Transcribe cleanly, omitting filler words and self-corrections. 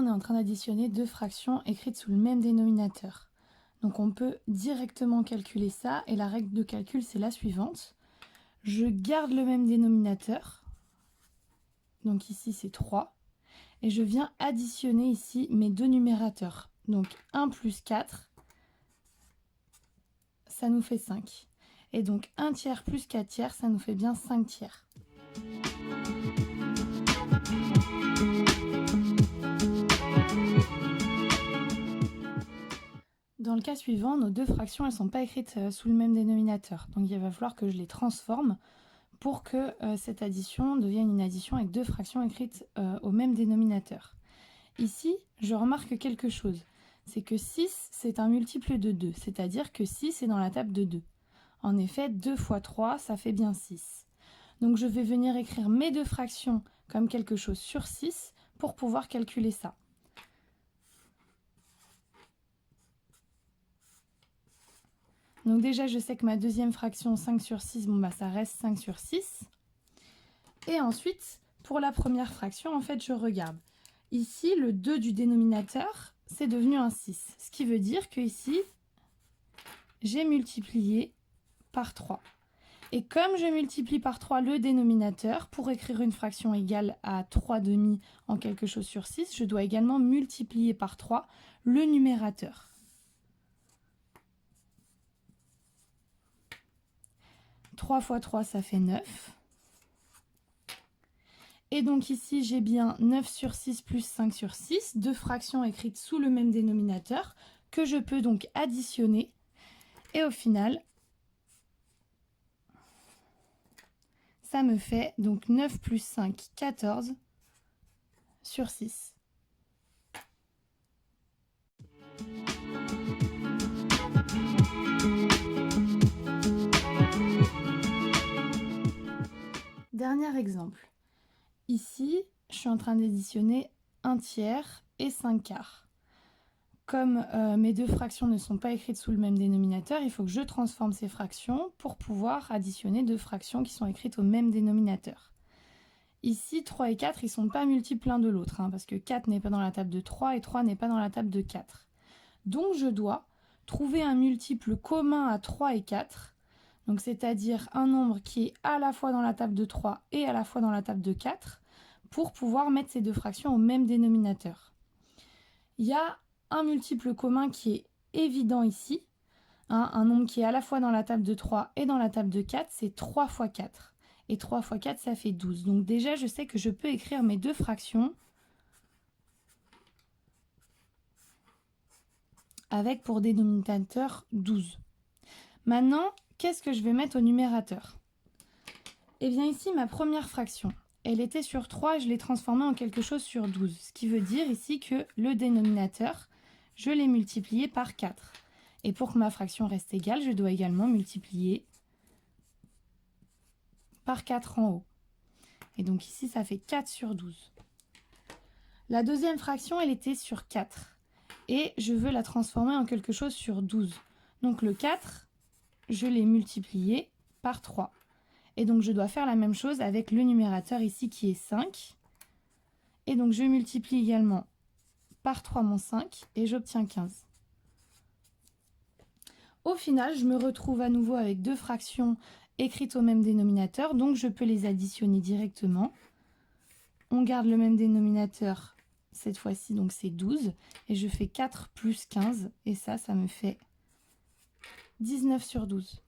on est en train d'additionner deux fractions écrites sous le même dénominateur. Donc on peut directement calculer ça, et la règle de calcul c'est la suivante. Je garde le même dénominateur, donc ici c'est 3, et je viens additionner ici mes deux numérateurs. Donc 1 plus 4, ça nous fait 5. Et donc 1 tiers plus 4 tiers, ça nous fait bien 5 tiers. Dans le cas suivant, nos deux fractions, elles ne sont pas écrites sous le même dénominateur. Donc il va falloir que je les transforme pour que cette addition devienne une addition avec deux fractions écrites au même dénominateur. Ici, je remarque quelque chose. C'est que 6, c'est un multiple de 2, c'est-à-dire que 6 est dans la table de 2. En effet, 2 fois 3, ça fait bien 6. Donc je vais venir écrire mes deux fractions comme quelque chose sur 6 pour pouvoir calculer ça. Donc déjà, je sais que ma deuxième fraction, 5 sur 6, bon bah ça reste 5 sur 6. Et ensuite, pour la première fraction, en fait, je regarde. Ici, le 2 du dénominateur, c'est devenu un 6. Ce qui veut dire que ici, j'ai multiplié par 3. Et comme je multiplie par 3 le dénominateur, pour écrire une fraction égale à 3 demi en quelque chose sur 6, je dois également multiplier par 3 le numérateur. « 3 fois 3, ça fait 9. Et donc ici, j'ai bien 9 sur 6 plus 5 sur 6, deux fractions écrites sous le même dénominateur, que je peux donc additionner. Et au final, ça me fait donc 9 plus 5, 14 sur 6. Dernier exemple. Ici, je suis en train d'additionner 1 tiers et 5 quarts. Comme mes deux fractions ne sont pas écrites sous le même dénominateur, il faut que je transforme ces fractions pour pouvoir additionner deux fractions qui sont écrites au même dénominateur. Ici, 3 et 4, ils ne sont pas multiples l'un de l'autre, parce que 4 n'est pas dans la table de 3 et 3 n'est pas dans la table de 4. Donc je dois trouver un multiple commun à 3 et 4, donc c'est-à-dire un nombre qui est à la fois dans la table de 3 et à la fois dans la table de 4, pour pouvoir mettre ces deux fractions au même dénominateur. Il y a un multiple commun qui est évident ici, un nombre qui est à la fois dans la table de 3 et dans la table de 4, c'est 3 fois 4. Et 3 fois 4, ça fait 12. Donc déjà, je sais que je peux écrire mes deux fractions avec pour dénominateur 12. Maintenant, qu'est-ce que je vais mettre au numérateur? Eh bien ici, ma première fraction, elle était sur 3 et je l'ai transformée en quelque chose sur 12. Ce qui veut dire ici que le dénominateur, je l'ai multiplié par 4. Et pour que ma fraction reste égale, je dois également multiplier par 4 en haut. Et donc ici, ça fait 4 sur 12. La deuxième fraction, elle était sur 4. Et je veux la transformer en quelque chose sur 12. Donc le 4, je l'ai multiplié par 3. Et donc je dois faire la même chose avec le numérateur ici qui est 5. Et donc je multiplie également par 3 mon 5 et j'obtiens 15. Au final, je me retrouve à nouveau avec deux fractions écrites au même dénominateur, donc je peux les additionner directement. On garde le même dénominateur cette fois-ci, donc c'est 12, et je fais 4 plus 15, et ça me fait 19 sur 12.